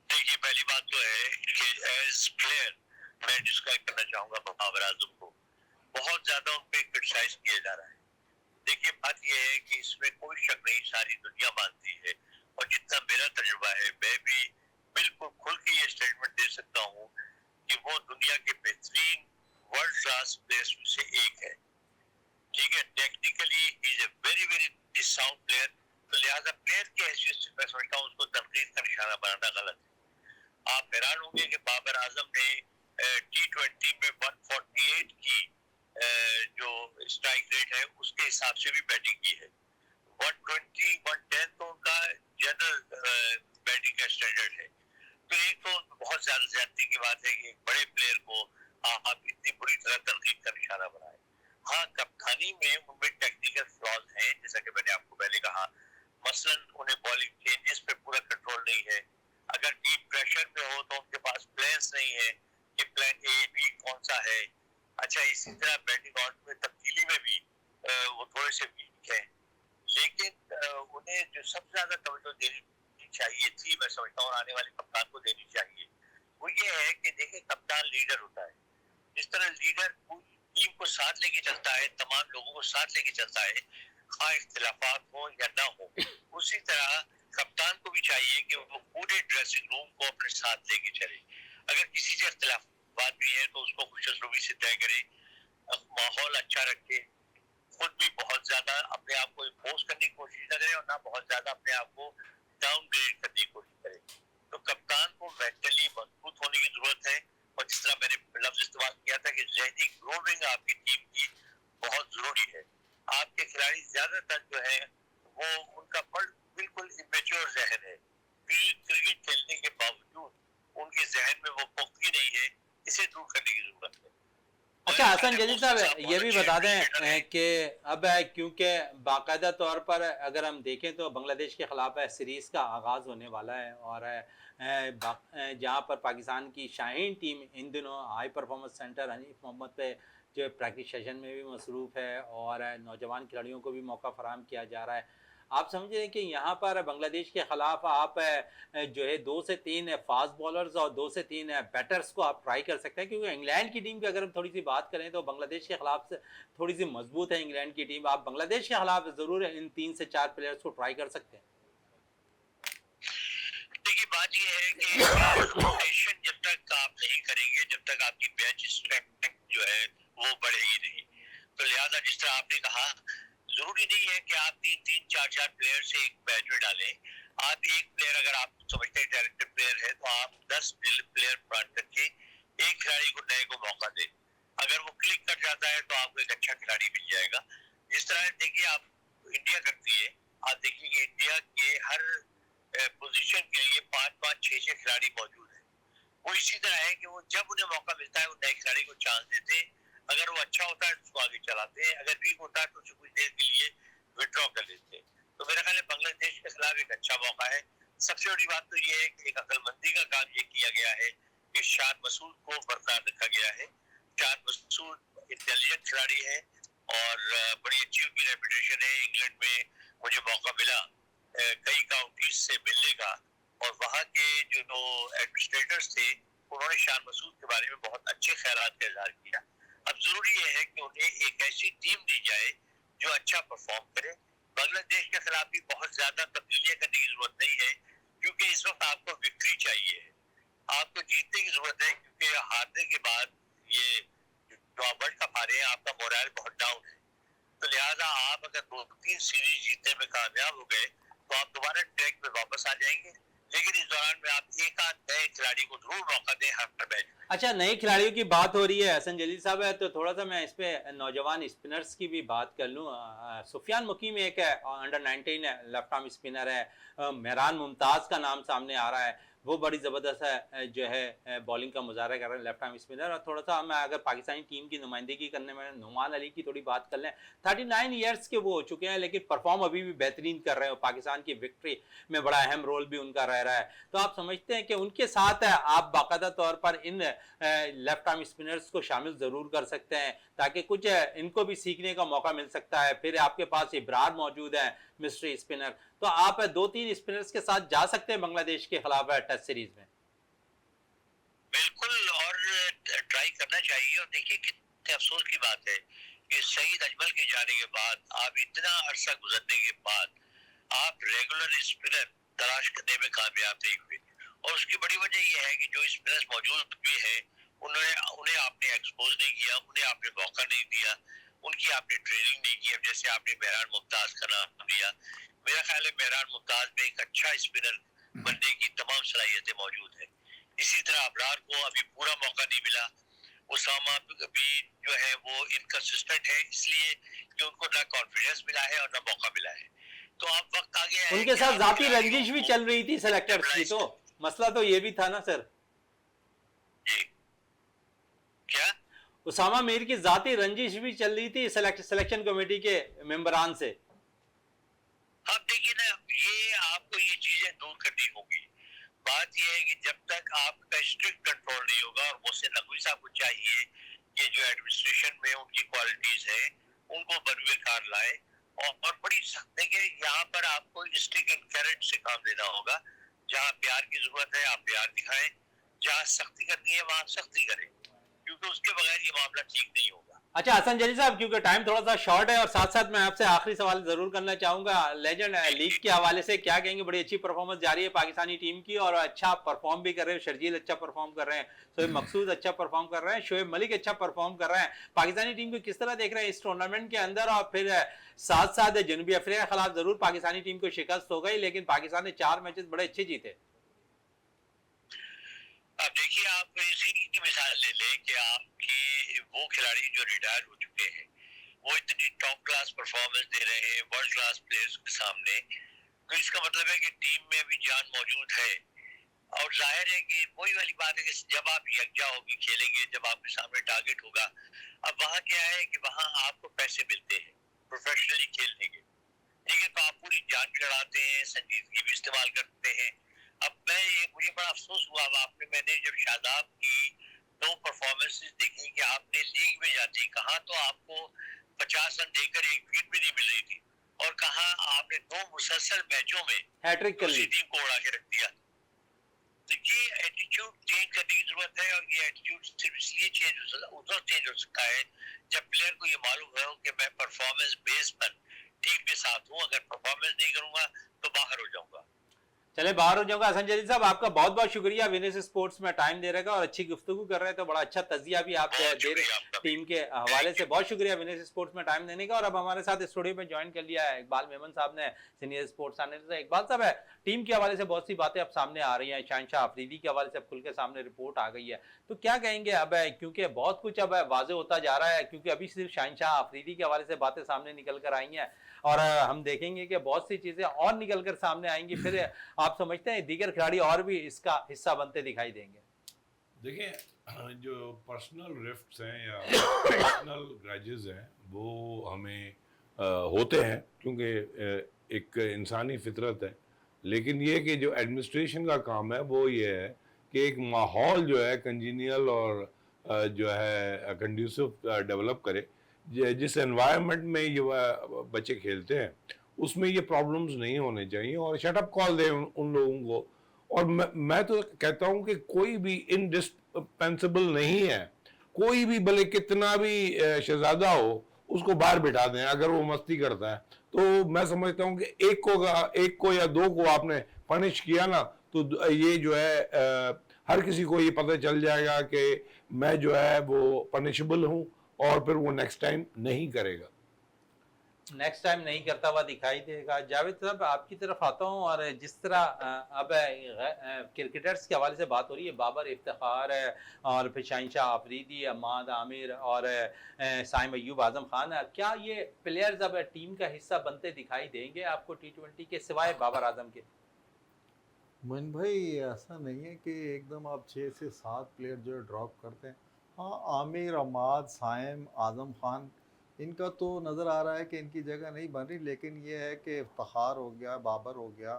देखिए, पहली बात तो है कि एज प्लेयर मैं डिस्क्राइब करना चाहूंगा बाबर आजम को, बहुत ज्यादा उन पे क्रिटिसाइज किया जा रहा है। देखिए, बात यह है कि इसमें कोई शक नहीं, सारी दुनिया मानती है, और जितना मेरा तजुर्बा है मैं भी बिल्कुल खुल के ये स्टेटमेंट दे सकता हूँ कि वो दुनिया के बेहतरीन वर्ल्ड क्लास प्लेयर्स में से एक है। ठीक है, technically he is a very very sound player, तो लिहाजा प्लेयर की हैसियत से मैं समझता हूँ उसको तनकीद का निशाना बनाना गलत है। आप हैरान होंगे कि बाबर आजम ने T20 में 148 की जो स्ट्राइक रेट है उसके हिसाब से भी बैटिंग की है। 120 110 तो उनका जनरल बैटिंग का स्टैंडर्ड है। तो एक तो बहुत ज्यादा ज्यादती की बात है कि एक बड़े प्लेयर को आप इतनी बुरी तरह तनकीद का निशाना बनाए। हाँ, कप्तानी में उनमें टेक्निकल फ्लॉज हैं, जैसा कि मैंने आपको पहले कहा। मसलन उन्हें बॉलिंग चेंजेस पे पूरा कंट्रोल नहीं है। अगर टीम प्रेशर में हो तो उनके पास प्लान्स नहीं है कि प्लान ए बी कौन सा है। अच्छा, इसी तरह बैटिंग ऑर्डर में तब्दीली में भी वो थोड़े से वीक है। लेकिन उन्हें जो सबसे ज्यादा तवज्जो देनी चाहिए थी, मैं समझता हूँ आने वाले कप्तान को देनी चाहिए, वो ये है कि देखिए, कप्तान लीडर होता है। जिस तरह लीडर पूरी टीम को साथ लेके चलता है, तमाम लोगों को साथ लेके चलता है, हाँ इख्तिलाफात हो या ना हो, उसी तरह कप्तान को भी चाहिए कि वो पूरे ड्रेसिंग रूम को अपने साथ लेके चले। अगर किसी से इख्तिलाफात भी है तो उसको खुशरूबी से तय करे, माहौल अच्छा रखे, खुद भी बहुत ज्यादा अपने आप को इम्पोज करने की कोशिश न करे और ना बहुत ज्यादा अपने आप को डाउनग्रेड करने की कोशिश करे। तो कप्तान को मेंटली मजबूत होने की जरूरत है, और जिस तरह मैंने लफ्ज इस्तेमाल किया था कि जहनी ग्रोविंग आपकी टीम की बहुत जरूरी है। आपके खिलाड़ी ज्यादातर जो है वो उनका बिल्कुल इमेच्योर जहन है, क्रिकेट खेलने के बावजूद उनके जहन में वो पुख्तगी नहीं है, इसे दूर करने की जरूरत है। अच्छा हसन जलील साहब, ये भी बता दें कि अब क्योंकि बाकायदा तौर पर अगर हम देखें तो बांग्लादेश के खिलाफ सीरीज़ का आगाज़ होने वाला है, और जहां पर पाकिस्तान की शाहीन टीम इन दिनों high performance centre Hanif Mohammad पे जो प्रैक्टिस सेशन में भी मसरूफ़ है और नौजवान खिलाड़ियों को भी मौका फराहम किया जा रहा है। आप समझ रहे हैं कि यहाँ पर बांग्लादेश के खिलाफ आप जो है 2 से 3 फास्ट बॉलर्स और 2 से 3 बैटर्स को आप ट्राई कर सकते हैं, क्योंकि इंग्लैंड की टीम की अगर हम थोड़ी सी बात करें तो बांग्लादेश के खिलाफ से थोड़ी सी मजबूत है इंग्लैंड की टीम। आप बांग्लादेश के खिलाफ जरूर इन 3 से 4 प्लेयर्स को ट्राई कर सकते हैं। देखिए, बात यह है कि रोटेशन जब तक आप नहीं करेंगे, जब तक आपकी बेंच स्ट्रेंथ जो है वो बढ़ेगी नहीं, तो लिहाजा जरूरी नहीं है कि आप 3-3, 4-4 प्लेयर से एक मैच में डालें। आप एक प्लेयर, अगर आप समझते हैं टैलेंटेड प्लेयर है, तो आप 10 प्लेयर प्लान करके एक खिलाड़ी को नए को मौका दें। अगर वो क्लिक कर जाता है तो आपको एक अच्छा खिलाड़ी मिल जाएगा। इस तरह देखिए, आप इंडिया करती है, आप देखिए इंडिया के हर पोजीशन के लिए 5-5, 6-6 खिलाड़ी मौजूद है। वो इसी तरह है कि वो जब उन्हें मौका मिलता है वो नए खिलाड़ी को चांस देते हैं। अगर वो अच्छा होता है तो उसको आगे चलाते हैं, अगर वीक होता है तो उसे कुछ देर के लिए विड्रॉ कर लेते हैं। तो मेरा ख्याल है बांग्लादेश के खिलाफ एक अच्छा मौका है। सबसे बड़ी बात तो ये है कि एक अक्लमंदी का काम ये किया गया है कि शाद मसूद को बरकरार रखा गया है। शाद मसूद इंटेलिजेंट खिलाड़ी है और बड़ी अच्छी उनकी रेपुटेशन है। इंग्लैंड में मुझे मौका मिला कई काउंटीज से मिलने का, और वहाँ के जो एडमिनिस्ट्रेटर्स थे उन्होंने शान मसूद के बारे में बहुत अच्छे ख्यालात का इजहार किया। अब जरूरी ये है कि उन्हें एक ऐसी टीम दी जाए जो अच्छा परफॉर्म करे। बांग्लादेश के खिलाफ भी बहुत ज्यादा तब्दीलियां करने की जरूरत नहीं है, क्योंकि इस वक्त आपको विक्ट्री चाहिए है, आपको जीतने की जरूरत है, क्योंकि हारने के बाद ये जो आप वर्ल्ड कप हारे हैं आपका मोरल बहुत डाउन है। तो लिहाजा आप अगर 2-3 सीरीज जीतने में कामयाब हो गए तो आप दोबारा ट्रैक पे वापस आ जाएंगे। लेकिन इस दौरान में आप एक आध नए खिलाड़ी को जरूर मौका दें हर मैच में। अच्छा, नए खिलाड़ियों की बात हो रही है, हसन जलील साहब है, तो थोड़ा सा मैं इस पे नौजवान स्पिनर्स की भी बात कर लूँ। सुफियान मुकीम एक है, अंडर 19 लेफ्ट आर्म स्पिनर है। मेहरान मुमताज़ का नाम सामने आ रहा है, वो बड़ी ज़बरदस्त है, जो है बॉलिंग का मुजाहरा कर रहे हैं, लेफ्ट आर्म स्पिनर। और थोड़ा सा मैं अगर पाकिस्तानी टीम की नुमाइंदगी करने में नुमान अली की थोड़ी बात कर लें, 39 ईयर्स के वो हो चुके हैं, लेकिन परफॉर्म अभी भी बेहतरीन कर रहे हो। पाकिस्तान की विक्ट्री में बड़ा अहम रोल भी उनका रह रहा है। तो आप समझते हैं कि उनके साथ आप बाकायदा तौर पर इन लेफ्ट आर्म स्पिनर्स को शामिल जरूर कर सकते हैं, ताकि कुछ इनको भी सीखने का मौका मिल सकता है। फिर आपके पास इब्रार मौजूद है, मिस्ट्री स्पिनर, तो आप 2-3 स्पिनर्स के साथ जा सकते हैं बांग्लादेश के खिलाफ टेस्ट सीरीज में। बिल्कुल, और ट्राई करना चाहिए। और देखिए कितने अफसोस की बात है कि सईद अजमल के जाने के बाद, आप इतना अरसा गुजरने के बाद, आप रेगुलर स्पिनर तलाश करने में कामयाब नहीं हुए। और उसकी बड़ी वजह यह है कि जो स्पिनर्स मौजूद भी है उन्हें आपने एक्सपोज नहीं किया, उन्हें आपने मौका नहीं दिया, उनकी आपने ट्रेनिंग नहीं की। अब जैसे आपने मेहरान मुमताज का नाम लिया, मेरा ख्याल है मेहरान मुमताज में एक अच्छा स्पिनर बनने की तमाम सलाहियतें मौजूद है। इसी तरह अबरार को अभी पूरा मौका नहीं मिला। उसामा भी जो है वो इनकंसिस्टेंट है, इसलिए कि उनको ना कॉन्फिडेंस मिला है और ना मौका मिला है। तो अब वक्त आ गया है उनके कि साथ आप जाती खिलाड़ियों रंजिश भी को चल रही थी सेलेक्टर्स की, तो मसला तो ये भी था ना सर। जी क्या उसामा मीर की जाती रंजिश भी चल रही थी सिलेक्शन कमेटी के मेंबरान से। अब देखिए ना, ये आपको ये चीजें दूर करनी होगी। बात यह है कि जब तक आपका स्ट्रिक्ट कंट्रोल नहीं होगा, और मुझसे नकवी साहब को चाहिए कि जो एडमिनिस्ट्रेशन में उनकी क्वालिटीज है उनको बरवे कार लाए, और बड़ी सख्त है कि यहाँ पर आपको स्टिक एंड कैरेट से काम लेना होगा। जहाँ प्यार की जरूरत है आप प्यार दिखाएं, जहाँ सख्ती करनी है वहाँ सख्ती करें, क्योंकि उसके बगैर ये मामला ठीक नहीं होगा। अच्छा हसन जलील साहब, क्योंकि टाइम थोड़ा सा शॉर्ट है, और साथ साथ मैं आपसे आखिरी सवाल जरूर करना चाहूंगा, लेजेंड लीग के हवाले से क्या कहेंगे? बड़ी अच्छी परफॉर्मेंस जारी है पाकिस्तानी टीम की, और अच्छा परफॉर्म भी कर रहे हैं। शर्जील अच्छा परफॉर्म कर रहे हैं, शोएब मकसूद अच्छा परफॉर्म कर रहे हैं, शोएब मलिक अच्छा परफॉर्म कर रहे हैं। पाकिस्तानी टीम को किस तरह देख रहे हैं इस टूर्नामेंट के अंदर? और फिर साथ साथ जनूबी अफ्रीका के खिलाफ जरूर पाकिस्तानी टीम को शिकस्त हो गई, लेकिन पाकिस्तान ने 4 मैचेस बड़े अच्छे जीते। अब देखिए, आप इसी की मिसाल ले लें कि आपकी वो खिलाड़ी जो रिटायर हो चुके हैं वो इतनी टॉप क्लास परफॉर्मेंस दे रहे हैं वर्ल्ड क्लास प्लेयर्स के सामने, तो इसका मतलब है कि टीम में अभी जान मौजूद है। और जाहिर है कि वही वाली बात है कि जब आप यकजा होगी खेलेंगे, जब आपके सामने टारगेट होगा। अब वहाँ क्या है कि वहाँ आपको पैसे मिलते हैं प्रोफेशनली खेलने के, ठीक है, तो आप पूरी जान भी लड़ाते हैं, संजीदगी भी इस्तेमाल करते हैं। अब मुझे बड़ा अफसोस हुआ मैंने जब शादाब की 2 परफॉर्मेंसेस देखी कि आपने लीग में जाती, कहा तो आपको 50 रन देकर एक विकेट भी नहीं मिल रही थी, और कहा आपने 2 मुसलसल मैचों में हैट्रिक कर ली। टीम को उड़ा के रख दिया। तो ये एटीट्यूड चेंज करने की जरूरत है, और ये एटीट्यूड सिर्फ इसलिए चेंज हो सकता है जब प्लेयर को ये मालूम हो कि मैं परफॉर्मेंस बेस पर टीम के साथ हूँ, अगर परफॉर्मेंस नहीं करूंगा तो बाहर हो जाऊंगा। चले बाहर हो जाऊंगा। हसन जलील साहब, आपका बहुत बहुत शुक्रिया विनेस स्पोर्ट्स में टाइम दे रहे और अच्छी गुफ्तगू कर रहे हैं, तो बड़ा अच्छा तजिया भी आप बहुत दे रहे शुक्रिया आपका भी। टीम के हवाले से। बहुत शुक्रिया विनेस स्पोर्ट्स में टाइम देने का। और अब हमारे साथ स्टूडियो में ज्वाइन कर लिया है इकबाल मेमन साहब ने, सीनियर स्पोर्ट्स एनालिस्ट। इकबाल साहब, है टीम के हवाले से बहुत सी बातें अब सामने आ रही हैं, शहनशाह अफरीदी के हवाले से अब खुल के सामने रिपोर्ट आ गई है, तो क्या कहेंगे अब है, क्योंकि बहुत कुछ अब वाजे होता जा रहा है, क्योंकि अभी सिर्फ शहनशाह अफरीदी के हवाले से बातें सामने निकल कर आई हैं और हम देखेंगे कि बहुत सी चीजें और निकल कर सामने आएंगी, फिर आप समझते हैं दीगर खिलाड़ी और भी इसका हिस्सा बनते दिखाई देंगे? देखिए, जो पर्सनल रिफ्ट्स हैं या पर्सनल ग्रजेस हैं वो हमें होते हैं, क्योंकि एक इंसानी फितरत है। लेकिन ये कि जो एडमिनिस्ट्रेशन का काम है वो ये है कि एक माहौल जो है कंजीनियल और जो है कंड्यूसिव डेवलप करे, जिस एनवायरनमेंट में ये बच्चे खेलते हैं उसमें ये प्रॉब्लम्स नहीं होने चाहिए और शटअप कॉल दें उन लोगों को। और मैं तो कहता हूं कि कोई भी इंडिस्पेंसिबल नहीं है, कोई भी भले कितना भी शहजादा हो उसको बाहर बिठा दें अगर वो मस्ती करता है। तो मैं समझता हूं कि एक को या दो को आपने पनिश किया ना, तो ये जो है हर किसी को ये पता चल जाएगा कि मैं जो है वो पनिशेबल हूं और फिर वो नेक्स्ट टाइम नहीं करेगा, नेक्स्ट टाइम नहीं करता हुआ दिखाई देगा। जावेद साहब, आपकी तरफ आता हूँ, और जिस तरह अब क्रिकेटर्स के हवाले से बात हो रही है, बाबर इफ्तिखार है और फिर शहनशाह अफरीदी, अम्माद आमिर और साइम अयूब, आजम खान, क्या ये प्लेयर्स अब टीम का हिस्सा बनते दिखाई देंगे आपको T20 के सिवाय बाबर आजम के? मोइन भाई, ऐसा नहीं है कि एकदम आप 6 से 7 प्लेयर जो है ड्रॉप करते हैं। हाँ, आमिर, अमाद, साइम, आजम खान, इनका तो नज़र आ रहा है कि इनकी जगह नहीं बन रही, लेकिन ये है कि इफ्तिखार हो गया, बाबर हो गया,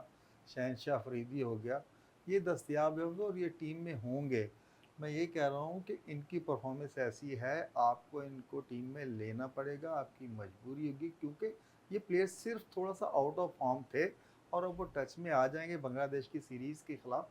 शहनशाह अफरीदी हो गया, ये दस्तयाब होंगे और ये टीम में होंगे। मैं ये कह रहा हूँ कि इनकी परफॉर्मेंस ऐसी है, आपको इनको टीम में लेना पड़ेगा, आपकी मजबूरी होगी, क्योंकि ये प्लेयर सिर्फ थोड़ा सा आउट ऑफ फॉर्म थे और अब वो टच में आ जाएंगे बांग्लादेश की सीरीज़ के ख़िलाफ़,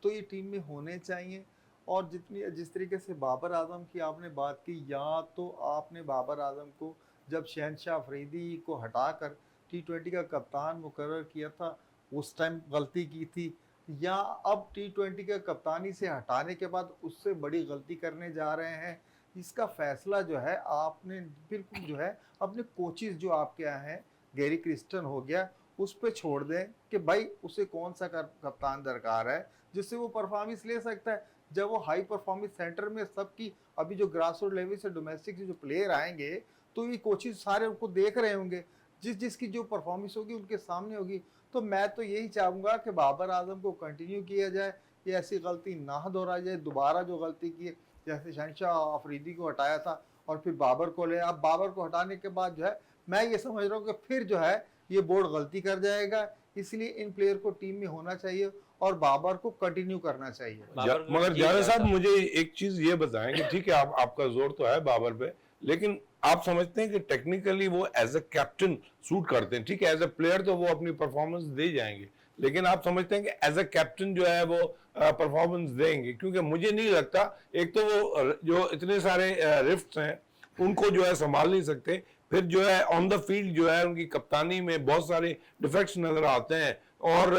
तो ये टीम में होने चाहिए। और जिस तरीके से बाबर आजम की आपने बात की, या तो आपने बाबर आजम को जब शहनशाह अफरीदी को हटाकर T20 का कप्तान मुकर्रर किया था उस टाइम गलती की थी, या अब T20 का कप्तानी से हटाने के बाद उससे बड़ी गलती करने जा रहे हैं? इसका फैसला जो है आपने बिल्कुल जो है अपने कोचेस जो आपके यहाँ हैं, गैरी क्रिस्टन हो गया, उस पर छोड़ दें कि भाई उसे कौन सा कप्तान दरकार है जिससे वो परफॉर्मेंस ले सकता है। जब वो हाई परफॉर्मेंस सेंटर में सबकी अभी जो ग्रास रूट लेवल से डोमेस्टिक से जो प्लेयर आएंगे, तो ये कोचेस सारे उनको देख रहे होंगे, जिसकी जो परफॉर्मेंस होगी उनके सामने होगी। तो मैं तो यही चाहूँगा कि बाबर आजम को कंटिन्यू किया जाए, ये ऐसी गलती ना दोहराई जाए दोबारा, जो गलती की है जैसे शहनशाह अफरीदी को हटाया था और फिर बाबर को ले। अब बाबर को हटाने के बाद जो है मैं ये समझ रहा हूँ कि फिर जो है ये बोर्ड गलती कर जाएगा, इसलिए इन प्लेयर को टीम में होना चाहिए और बाबर को कंटिन्यू करना चाहिए। मगर जावेद साहब, मुझे एक चीज ये बताएं कि ठीक है, आपका जोर तो है बाबर पे, लेकिन आप समझते हैं कि टेक्निकली वो एज अ कैप्टन सूट करते हैं? ठीक है, एज अ प्लेयर तो वो अपनी परफॉर्मेंस दे जाएंगे, लेकिन आप समझते हैं कि एज अ कैप्टन जो है वो परफॉर्मेंस देंगे? क्योंकि मुझे नहीं लगता, एक तो वो जो इतने सारे रिफ्ट्स हैं उनको जो है संभाल नहीं सकते, फिर जो है ऑन द फील्ड जो है उनकी कप्तानी में बहुत सारे डिफेक्ट्स नजर आते हैं, और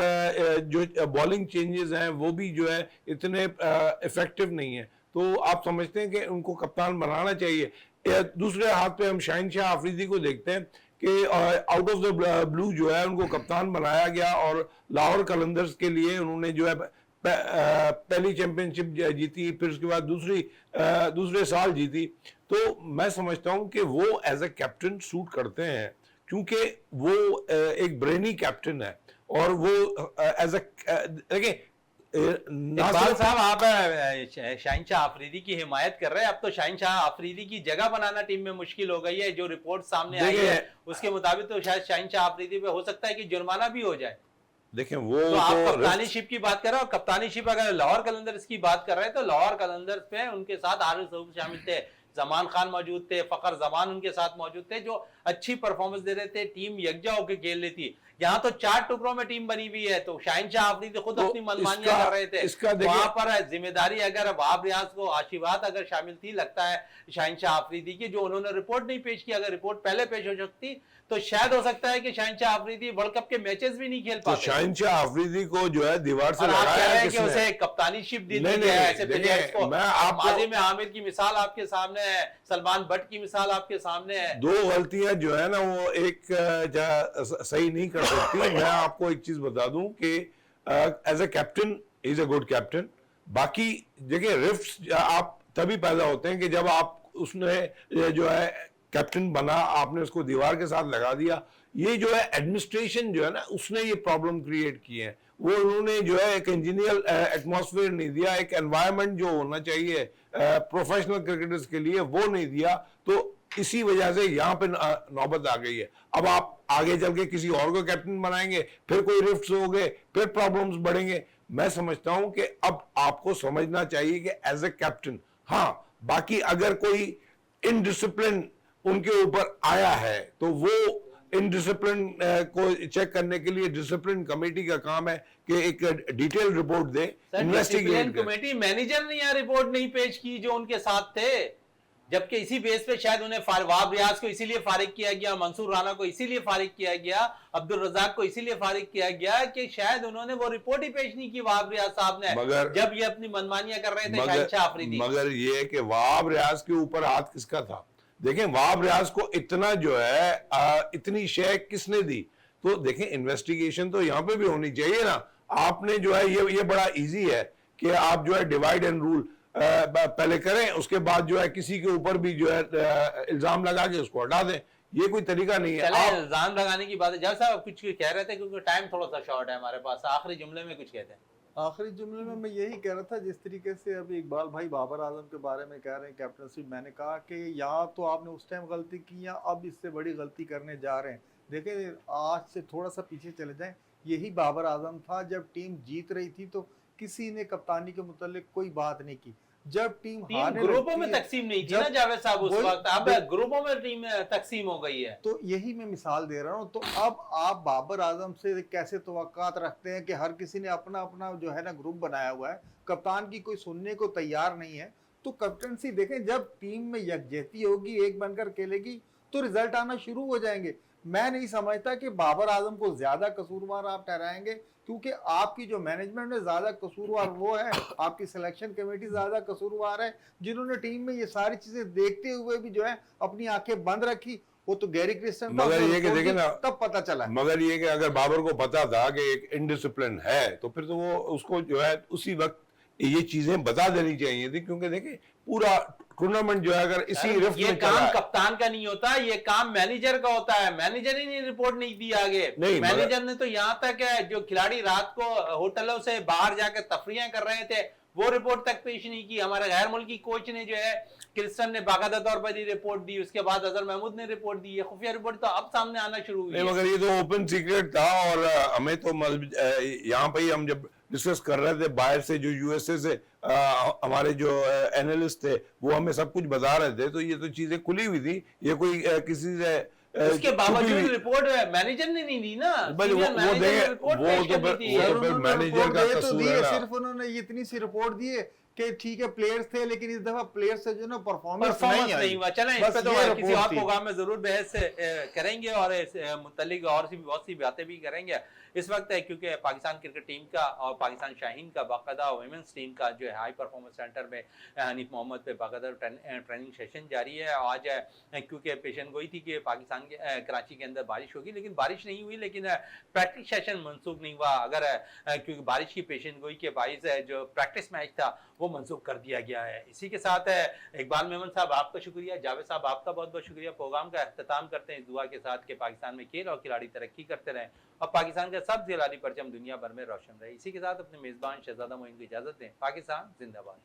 जो बॉलिंग चेंजेस हैं वो भी जो है इतने इफेक्टिव नहीं है। तो आप समझते हैं कि उनको कप्तान बनाना चाहिए? दूसरे हाथ पे हम शहनशाह अफरीदी को देखते हैं कि आउट ऑफ द ब्लू जो है उनको कप्तान बनाया गया और लाहौर कलंदर्स के लिए उन्होंने जो है पहली चैंपियनशिप जीती, फिर उसके बाद दूसरे साल जीती। तो मैं समझता हूं कि वो एज अ कैप्टन सूट करते हैं, क्योंकि वो एक ब्रेनी कैप्टन है और वो एज अ देखिए इकबाल साहब, आप शहनशाह अफरीदी की हिमायत कर रहे हैं, अब तो शहनशाह अफरीदी की जगह बनाना टीम में मुश्किल हो गई है। जो रिपोर्ट सामने आई है उसके मुताबिक तो शायद शहनशाह अफरीदी पे हो सकता है कि जुर्माना भी हो जाए। देखें, वो तो आप कप्तानीशिप की बात कर रहे हो, कप्तानीशिप अगर लाहौर कलंदर्स की बात कर रहे हैं तो लाहौर कलंदर्स पे उनके साथ हारिस रऊफ शामिल थे, जमान खान मौजूद थे, फखर जमान उनके साथ मौजूद थे, जो अच्छी परफॉर्मेंस दे रहे थे, टीम यकजा होकर खेल रही थी। यहाँ तो 4 टुकड़ों में टीम बनी हुई है, तो शाहिनशाह आफरीदी खुद तो अपनी मनमानियां कर रहे थे। इसका देखिए, वहां पर जिम्मेदारी अगर वहाब रियाज को आशीर्वाद अगर शामिल थी, लगता है शाहिनशाह आफरीदी की, जो उन्होंने रिपोर्ट नहीं पेश की, अगर रिपोर्ट पहले पेश हो सकती तो शायद हो सकता है कि शाहिनशाह आफरीदी वर्ल्ड कप के मैचेस भी नहीं खेल तो पाते। शाहिनशाह आफरीदी को जो है दीवार से और आप कह लगाया रहे हैं कि किसने? उसे कप्तानीशिप दी नहीं, गई है नहीं, ऐसे देखिए, प्लेयर्स को। मैं आपको- माजी में आमिर की मिसाल आपके सामने है, सलमान भट्ट की मिसाल आपके सामने है। दो गलतियां जो है ना वो एक सही नहीं कर सकती। मैं आपको एक चीज बता दूं कि as a captain is a good captain. बाकी देखिए रिफ्ट आप तभी पैदा होते हैं कि जब आप उसने जो है कैप्टन बना, आपने उसको दीवार के साथ लगा दिया। ये जो है एडमिनिस्ट्रेशन जो है ना उसने ये प्रॉब्लम क्रिएट की है। वो उन्होंने जो है एक इंजीनियर एटमॉस्फेयर नहीं दिया, एक एनवायरनमेंट जो होना चाहिए प्रोफेशनल क्रिकेटर्स के लिए वो नहीं दिया। तो इसी वजह से यहाँ पे नौबत आ गई है। अब आप आगे चल के किसी और को कैप्टन बनाएंगे, फिर कोई रिफ्ट्स हो गए, फिर प्रॉब्लम्स बढ़ेंगे। मैं समझता हूं कि अब आपको समझना चाहिए कि एज ए कैप्टन, हाँ बाकी अगर कोई इनडिसिप्लिन उनके ऊपर आया है तो वो इनडिसिप्लिन को चेक करने के लिए डिसिप्लिन कमेटी का काम है कि एक डिटेल रिपोर्ट दे, इन्वेस्टिगेट करे। कमेटी मैनेजर ने यहाँ रिपोर्ट नहीं पेश की जो उनके साथ थे, जबकि इसी बेस पे शायद उन्हें वहाब रियाज को इसीलिए फारिग किया गया, मंसूर राना को इसीलिए फारिग किया गया, अब्दुल रजाक को इसीलिए फारिग किया गया कि शायद उन्होंने वो रिपोर्ट ही पेश नहीं की वहाब रियाज साहब ने, मगर जब ये अपनी मनमानियां कर रहे थे शाहिनशाह आफरीदी। मगर ये कि वहाब रियाज के ऊपर हाथ किसका था? देखें वहाब रियाज को इतना जो है इतनी शय किसने दी? तो देखें इन्वेस्टिगेशन तो यहाँ पे भी होनी चाहिए ना। आपने जो है ये बड़ा इजी है कि आप जो है डिवाइड एंड रूल पहले करें, उसके बाद जो है किसी के ऊपर भी जो है इल्जाम लगा के उसको हटा दें। ये कोई तरीका नहीं है। चले इल्जाम लगाने की बात है, जब साहब कुछ कह रहे थे क्योंकि टाइम थोड़ा सा शॉर्ट है हमारे पास, आखिरी जुमले में कुछ कहते हैं। आखिरी जुमले में मैं यही कह रहा था, जिस तरीके से अभी इकबाल भाई बाबर आजम के बारे में कह रहे हैं कैप्टनशिप, मैंने कहा कि यहाँ तो आपने उस टाइम गलती की या अब इससे बड़ी गलती करने जा रहे हैं। देखें आज से थोड़ा सा पीछे चले जाएं, यही बाबर आजम था जब टीम जीत रही थी तो किसी ने कप्तानी के मुतालिक कोई बात नहीं की। जब टीम ग्रुपों में तकसीम नहीं थी ना जावेद साहब उस वक्त, अब ग्रुपों में टीम तकसीम हो गई है। तो यही मैं मिसाल दे रहा हूँ। तो अब आप बाबर आजम से कैसे तवक्कात रखते हैं कि हर किसी ने अपना अपना जो है ना ग्रुप बनाया हुआ है, कप्तान की कोई सुनने को तैयार नहीं है। तो कैप्टनसी देखें, जब टीम में यकजहती होगी, एक बनकर खेलेगी तो रिजल्ट आना शुरू हो जाएंगे। मैं नहीं समझता कि बाबर आजम को ज्यादा कसूरवार आप ठहराएंगे, क्योंकि आपकी जो मैनेजमेंट है ज्यादा कसूरवार वो है, आपकी सिलेक्शन कमेटी ज्यादा कसूरवार है, जिन्होंने टीम में ये सारी चीजें देखते हुए भी जो है अपनी आंखें बंद रखी। वो तो गैरी क्रिस्टन मगर ये कि देखें ना, तब पता चला। मगर ये कि अगर बाबर को पता था कि एक इनडिसिप्लिन है तो फिर तो वो उसको जो है उसी वक्त ये चीजें बता देनी चाहिए थी। क्योंकि देखिए पूरा टूर्नामेंट जो है अगर इसी रिफ्ट ये में काम चला है, कप्तान का नहीं होता, ये काम मैनेजर का होता है। मैनेजर ही नहीं रिपोर्ट नहीं दी आगे। नहीं, मैनेजर ने तो यहाँ तक है जो खिलाड़ी रात को होटलों से बाहर जाकर तफरियां कर रहे थे वो रिपोर्ट तक पेश नहीं की। हमारे गैर मुल्की कोच ने जो है क्रिस्टन ने बाकायदा तौर पर ही रिपोर्ट दी, उसके बाद अजहर महमूद ने रिपोर्ट दी। ये खुफिया रिपोर्ट तो अब सामने आना शुरू हुई है। मगर ये तो ओपन सीक्रेट था। और हमें तो यहाँ पे ही हम जब डिस्कस कर रहे थे बाहर से, जो यूएसए से हमारे जो एनालिस्ट थे वो हमें सब कुछ बता रहे थे, तो ये तो चीजें खुली हुई थी। ये कोई किसी से उसके बावजूद रिपोर्ट मैनेजर ने नहीं दी ना। वो तो फिर मैनेजर का कसूर है। सिर्फ उन्होंने इतनी सी रिपोर्ट दी है कि ठीक है प्लेयर्स थे, लेकिन इस दफा प्लेयर्स से जो ना परफॉर्मेंस नहीं हुआ। चलें इस पे तो किसी और थी। प्रोग्राम में जरूर बहस करेंगे और इस मुतल्लिक और सी बहुत सी बातें भी करेंगे। इस वक्त है क्योंकि पाकिस्तान क्रिकेट टीम का और पाकिस्तान शाहीन का बाकायदा वुमेन्स टीम का जो है हाई परफॉर्मेंस सेंटर में हनीफ मोहम्मद पे बाकायदा ट्रेनिंग सेशन जारी है। आज क्योंकि पेशन गोई थी कि पाकिस्तान के कराची के अंदर बारिश होगी, लेकिन बारिश नहीं हुई, लेकिन प्रैक्टिस सेशन मनसूख नहीं हुआ। अगर क्योंकि बारिश की पेशन गोई के बाइस जो प्रैक्टिस मैच था वो मनसूख कर दिया गया है। इसी के साथ इकबाल मेमन साहब आपका शुक्रिया, जावेद साहब आपका बहुत बहुत शुक्रिया। प्रोग्राम का अख्ताम करते हैं इस दुआ के साथ कि पाकिस्तान में खेल और खिलाड़ी तरक्की करते रहें और पाकिस्तान का सबसे लाली परचम दुनिया भर में रोशन रहे। इसी के साथ अपने मेजबान शहजादा मोइन को इजाजत दें। पाकिस्तान जिंदाबाद।